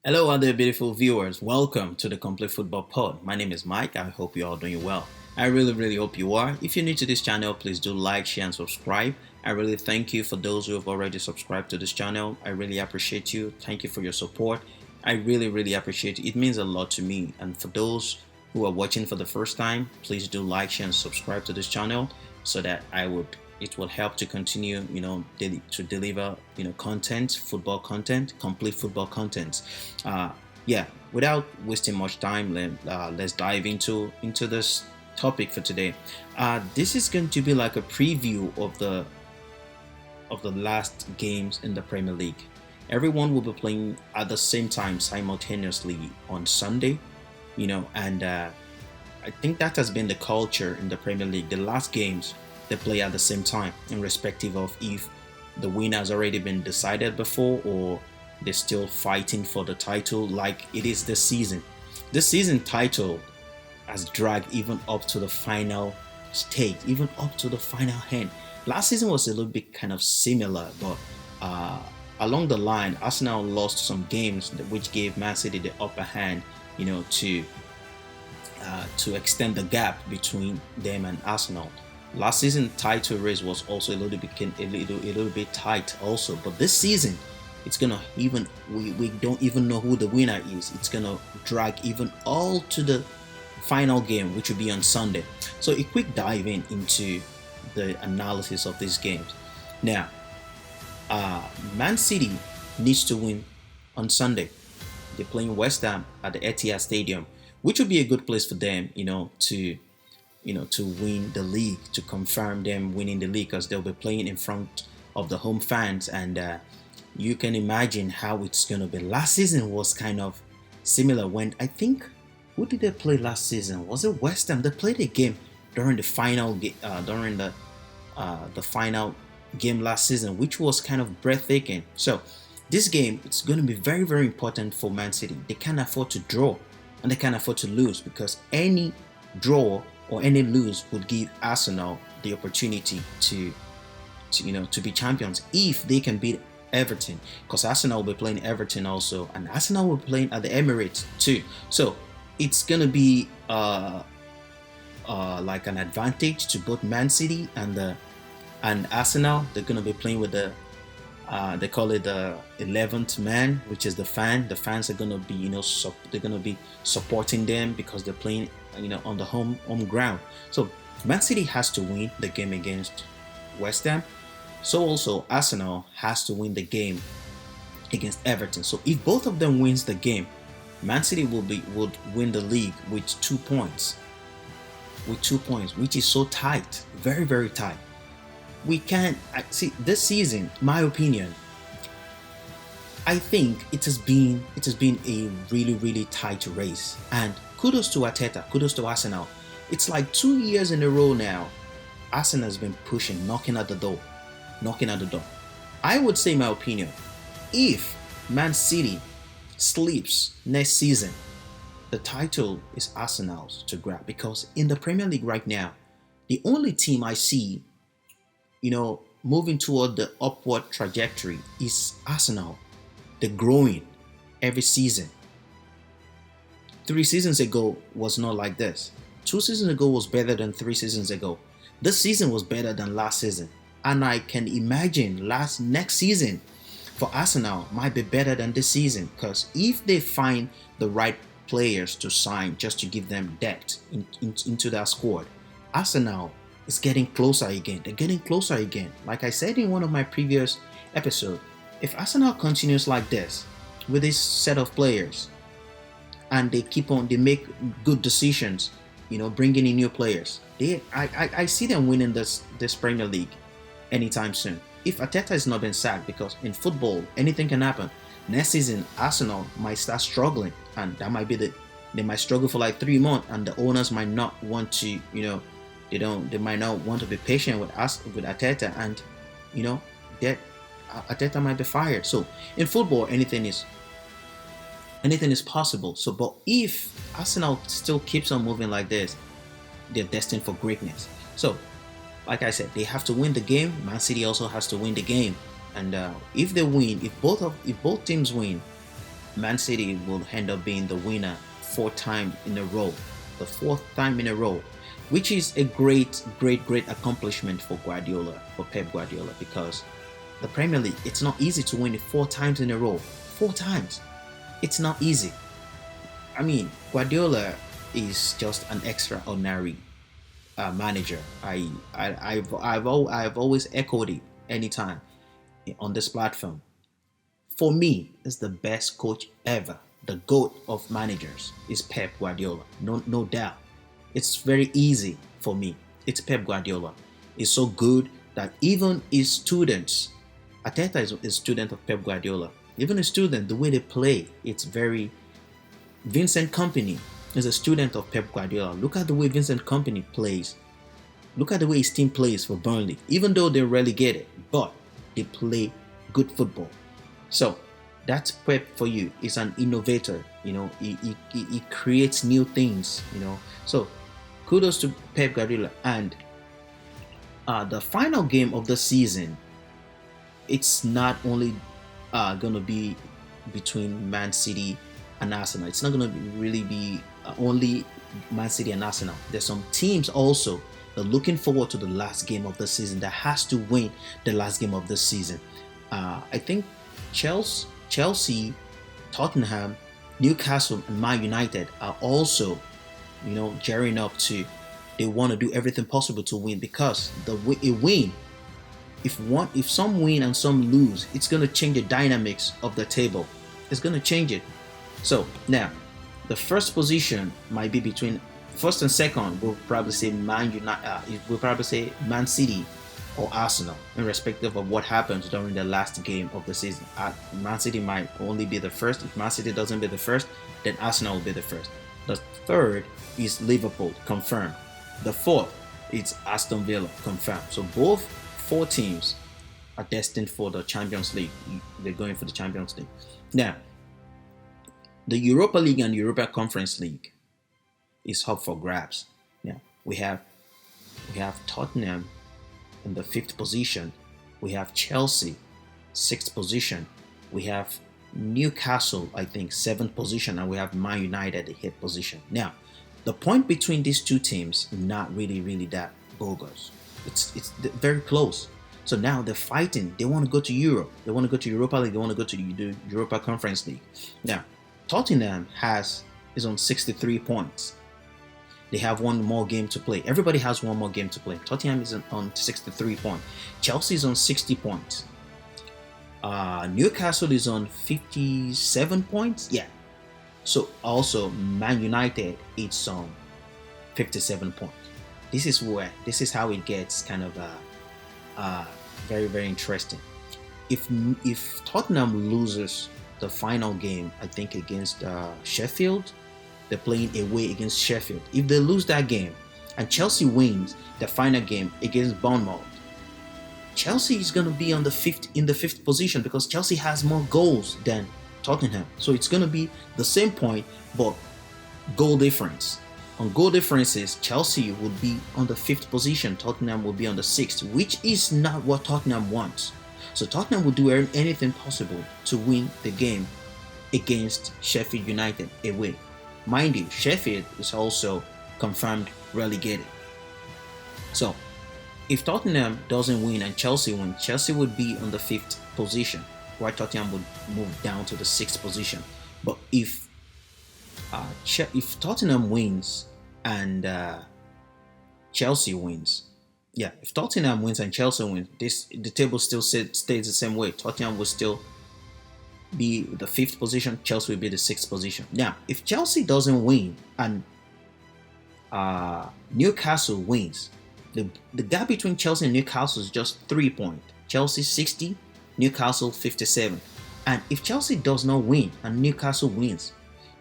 Hello, other beautiful viewers. Welcome to the Complete Football Pod. My name is Mike. I hope you're all doing well. I really hope you are. If you're new to this channel, please do like, share, and subscribe. I really thank you for those who have already subscribed to this channel. I really appreciate you. Thank you for your support. I really appreciate it. It means a lot to me. And for those who are watching for the first time, please do like, share, and subscribe to this channel so that it will help to continue, to deliver, content, football content, complete football content. Yeah, without wasting much time, let's dive into this topic for today. This is going to be like a preview of the last games in the Premier League. Everyone will be playing at the same time simultaneously on Sunday, and I think that has been the culture in the Premier League. The last games they play at the same time, irrespective of if the winner has already been decided before or they're still fighting for the title like it is this season. This season title has dragged even up to the final stage, even up to the final hand. Last season was a little bit kind of similar, but along the line, Arsenal lost some games which gave Man City the upper hand, to extend the gap between them and Arsenal. Last season title race was also a little bit tight also, but this season it's gonna even we don't even know who the winner is. It's gonna drag even all to the final game, which will be on Sunday. So a quick dive into the analysis of these games. Now, Man City needs to win on Sunday. They're playing West Ham at the Etihad Stadium, which will be a good place for them, to win the league, to confirm them winning the league, because they'll be playing in front of the home fans, and you can imagine how it's gonna be. Last season was kind of similar when I think who did they play last season? Was it West Ham? They played a game during the final the final game last season, which was kind of breathtaking. So this game, it's going to be very important for Man City. They can't afford to draw and they can't afford to lose, because any draw or any lose would give Arsenal the opportunity to be champions if they can beat Everton, because Arsenal will be playing Everton also, and Arsenal will be playing at the Emirates too. So it's gonna be like an advantage to both Man City and Arsenal. They're gonna be playing with they call it the 11th man, which is the fan. The fans are gonna be they're gonna be supporting them because they're playing on the home ground. So Man City has to win the game against West Ham. So also Arsenal has to win the game against Everton. So if both of them wins the game, Man City would win the league with 2 points. With 2 points, which is so tight, very tight. We can't see this season. My opinion, I think it has been a really tight race, and kudos to Arteta, kudos to Arsenal. It's like 2 years in a row now. Arsenal has been pushing, knocking at the door. I would say, my opinion, if Man City sleeps next season, the title is Arsenal's to grab, because in the Premier League right now, the only team I see, moving toward the upward trajectory is Arsenal. They're growing every season. 3 seasons ago was not like this. 2 seasons ago was better than 3 seasons ago. This season was better than last season. And I can imagine next season for Arsenal might be better than this season, because if they find the right players to sign just to give them depth into their squad, Arsenal is getting closer again. They're getting closer again. Like I said in one of my previous episodes, if Arsenal continues like this with this set of players, and they make good decisions, bringing in new players, I see them winning this Premier League anytime soon. If Arteta is not been sacked, because in football anything can happen. Next season Arsenal might start struggling, and that might be they might struggle for like 3 months, and the owners might not want to, they might not want to be patient with Arteta, and that Arteta might be fired. So in football anything is possible. So, but if Arsenal still keeps on moving like this, they're destined for greatness. So, like I said, they have to win the game. Man City also has to win the game, and if they win, if both teams win, Man City will end up being the winner 4 times in a row, the fourth time in a row, which is a great accomplishment for Guardiola, for Pep Guardiola, because the Premier League, it's not easy to win it 4 times in a row. 4 times. It's not easy. I mean, Guardiola is just an extraordinary manager. I've always echoed it anytime on this platform. For me, is the best coach ever. The GOAT of managers is Pep Guardiola. No doubt. It's very easy for me. It's Pep Guardiola. It's so good that even his students, Ateta is a student of Pep Guardiola. Even a student, the way they play, it's very. Vincent Company is a student of Pep Guardiola. Look at the way Vincent Company plays. Look at the way his team plays for Burnley. Even though they're relegated, but they play good football. So that's Pep for you. He's an innovator. He creates new things. So kudos to Pep Guardiola. And the final game of the season, it's not only gonna be between Man City and Arsenal. It's not gonna really be only Man City and Arsenal. There's some teams also that are looking forward to the last game of the season that has to win the last game of the season. I think Chelsea, Tottenham, Newcastle, and Man United are also, gearing up to. They want to do everything possible to win, because a win, if some win and some lose, it's gonna change the dynamics of the table. It's gonna change it. So now, the first position might be between first and second. We'll probably say Man United. We'll probably say Man City or Arsenal, irrespective of what happens during the last game of the season. Man City might only be the first. If Man City doesn't be the first, then Arsenal will be the first. The third is Liverpool, confirmed. The fourth is Aston Villa, confirmed. So both 4 teams are destined for the Champions League. They're going for the Champions League. Now, the Europa League and Europa Conference League is up for grabs. Now we have Tottenham in the 5th position. We have Chelsea, 6th position. We have Newcastle, I think, 7th position, and we have Man United, the 8th position. Now, the point between these two teams is not really that bogus. It's very close. So now they're fighting. They want to go to Europe. They want to go to Europa League. They want to go to the Europa Conference League. Now, Tottenham is on 63 points. They have one more game to play. Everybody has one more game to play. Tottenham is on 63 points. Chelsea is on 60 points. Newcastle is on 57 points. Yeah. So also Man United is on 57 points. This is how it gets kind of very interesting. If Tottenham loses the final game, I think against Sheffield, they're playing away against Sheffield. If they lose that game and Chelsea wins the final game against Bournemouth, Chelsea is going to be in the fifth position, because Chelsea has more goals than Tottenham. So it's going to be the same point, but goal difference. On goal differences, Chelsea would be on the 5th position. Tottenham will be on the 6th, which is not what Tottenham wants. So Tottenham will do anything possible to win the game against Sheffield United away. Mind you, Sheffield is also confirmed relegated. So if Tottenham doesn't win and Chelsea wins, Chelsea would be on the 5th position, while Tottenham would move down to the 6th position. But if Tottenham wins and Chelsea wins, if Tottenham wins and Chelsea wins, the table still stays the same way. Tottenham will still be the 5th position, Chelsea will be the 6th position. Now, if Chelsea doesn't win and Newcastle wins, the gap between Chelsea and Newcastle is just 3 points. Chelsea 60, Newcastle 57. And if Chelsea does not win and Newcastle wins,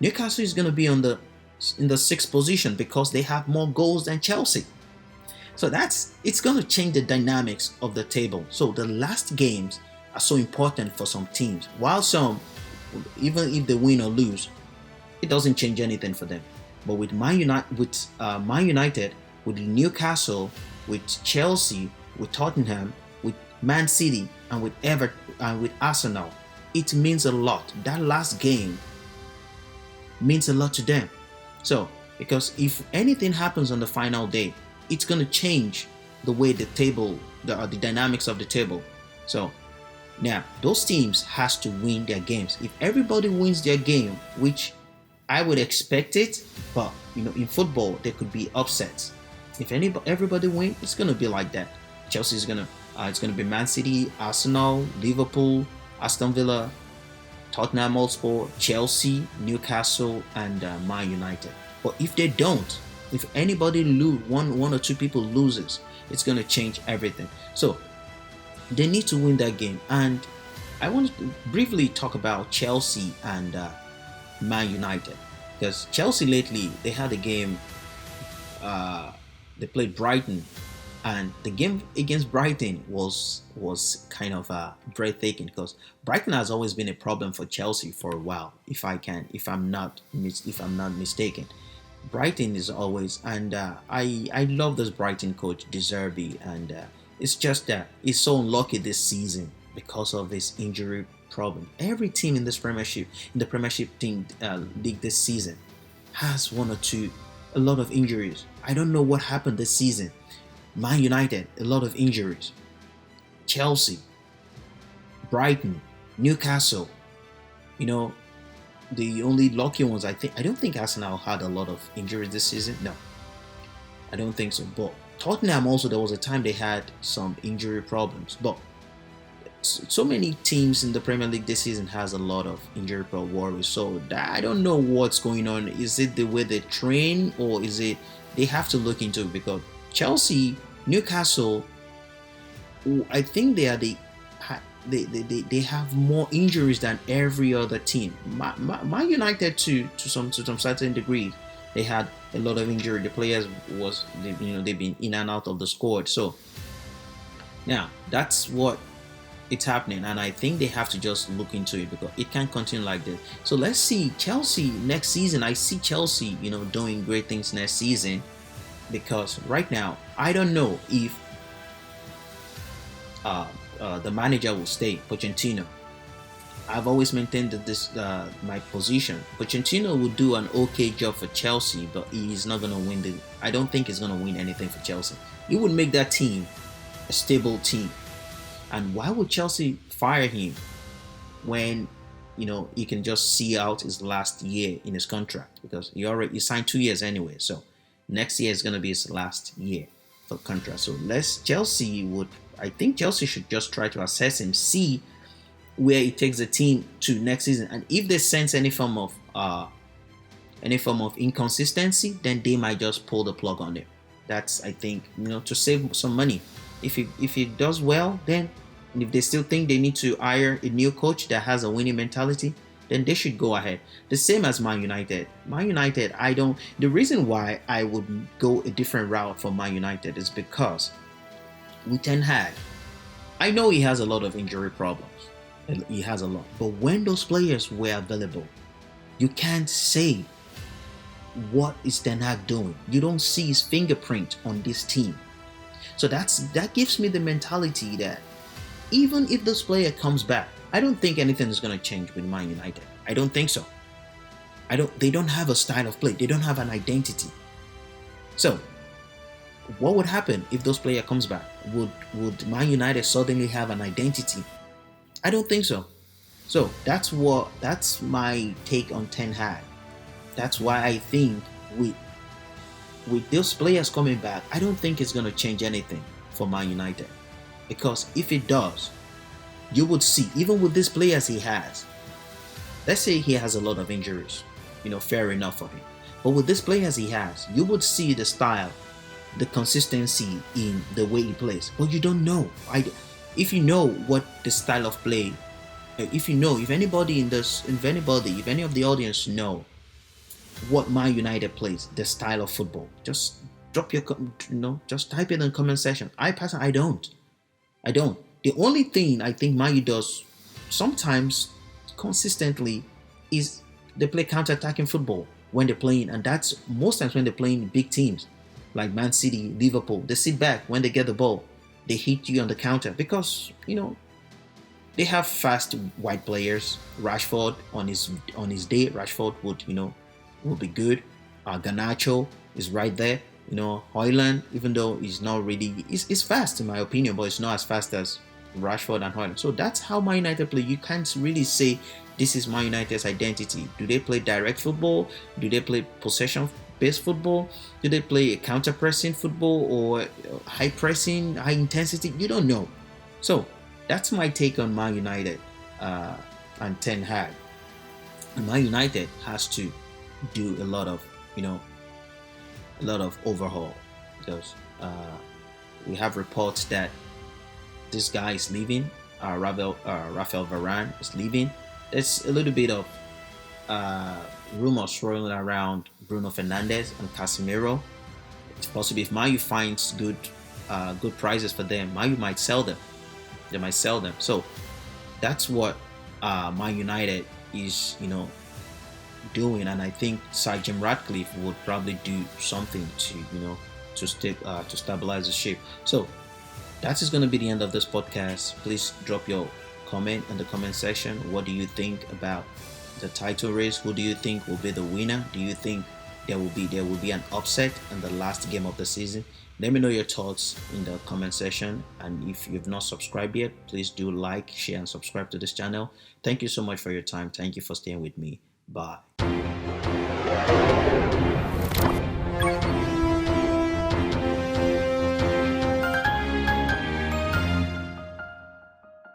Newcastle is going to be in the 6th position, because they have more goals than Chelsea. So it's going to change the dynamics of the table. So the last games are so important for some teams. While some, even if they win or lose, it doesn't change anything for them. But with Man United, with Newcastle, with Chelsea, with Tottenham, with Man City, and with Everton, and with Arsenal, it means a lot. That last game means a lot to them. So, because if anything happens on the final day, it's going to change the way the table, the dynamics of the table. So, now those teams has to win their games. If everybody wins their game, which I would expect it, but in football there could be upsets. If everybody win, it's going to be like that. Chelsea is it's going to be Man City, Arsenal, Liverpool, Aston Villa, Tottenham Hotspur, Chelsea, Newcastle, and Man United. But if they don't, if anybody one or two people loses, it's going to change everything. So they need to win that game. And I want to briefly talk about Chelsea and Man United, because Chelsea lately they had a game. They played Brighton, and the game against Brighton was kind of breathtaking, because Brighton has always been a problem for Chelsea for a while. If I'm not mistaken, Brighton is always, and I love this Brighton coach De Zerbi, and it's just that he's so unlucky this season because of this injury problem. Every team in this Premiership, league this season, has a lot of injuries. I don't know what happened this season. Man United, a lot of injuries. Chelsea, Brighton, Newcastle. The only lucky ones, I don't think Arsenal had a lot of injuries this season. No, I don't think so. But Tottenham also, there was a time they had some injury problems. But so many teams in the Premier League this season has a lot of injury worries. So I don't know what's going on. Is it the way they train, or is it they have to look into it? Because Chelsea, Newcastle, I think they have more injuries than every other team. Man United to some certain degree, they had a lot of injury. The players they've been in and out of the squad. So now that's what it's happening, and I think they have to just look into it, because it can't continue like this. So let's see Chelsea next season. I see Chelsea, doing great things next season, because right now I don't know if the manager will stay, Pochettino. I've always maintained that my position. Pochettino will do an okay job for Chelsea, but he's not going to win I don't think he's going to win anything for Chelsea. He would make that team a stable team. And why would Chelsea fire him when he can just see out his last year in his contract? Because he signed 2 years anyway. So next year is going to be his last year for contract. So I think Chelsea should just try to assess him, see where he takes the team to next season, and if they sense any form of inconsistency, then they might just pull the plug on him. That's, I think, to save some money. If he does well, then if they still think they need to hire a new coach that has a winning mentality, then they should go ahead. The same as Man United. Man United, the reason why I would go a different route for Man United is because with Ten Hag, I know he has a lot of injury problems. He has a lot. But when those players were available, you can't say what is Ten Hag doing. You don't see his fingerprint on this team. So that gives me the mentality that even if this player comes back, I don't think anything is going to change with Man United. I don't think so. They don't have a style of play. They don't have an identity. So what would happen if those player comes back? Would Man United suddenly have an identity? I don't think so. So that's my take on Ten Hag. That's why I think with those players coming back, I don't think it's going to change anything for Man United. Because if it does, you would see, even with these players he has, let's say he has a lot of injuries, fair enough for him. But with these players he has, you would see the style, the consistency in the way he plays. But you don't know. If you know what the style of play, if any of the audience know what Man United plays, the style of football, just drop just type it in the comment section. I don't. The only thing I think Man U does sometimes consistently is they play counter-attacking football when they're playing, and that's most times when they're playing big teams like Man City, Liverpool. They sit back when they get the ball, they hit you on the counter because They have fast wide players. Rashford on his day, Rashford would will be good. Garnacho is right there. Hoyland, even though he's not really, he's fast in my opinion, but it's not as fast as Rashford and Hoyland. So that's how Man United play. You can't really say this is Man United's identity. Do they play direct football? Do they play possession-based football? Do they play a counter-pressing football or high pressing, high intensity? You don't know. So that's my take on Man United and Ten Hag. Man United has to do a lot of overhaul because we have reports that this guy is leaving. Rafael Varane is leaving. There's a little bit of uh, rumors swirling around Bruno Fernandes and Casemiro. It's possible if Mayu finds good prices for them, Mayu might sell them. They might sell them. So that's what Man United is, doing, and I think Sir Jim Ratcliffe would probably do something to, to stabilize the ship. So that is going to be the end of this podcast. Please drop your comment in the comment section. What do you think about the title race? Who do you think will be the winner? Do you think there will be an upset in the last game of the season? Let me know your thoughts in the comment section. And if you've not subscribed yet, please do like, share, and subscribe to this channel. Thank you so much for your time. Thank you for staying with me. Bye.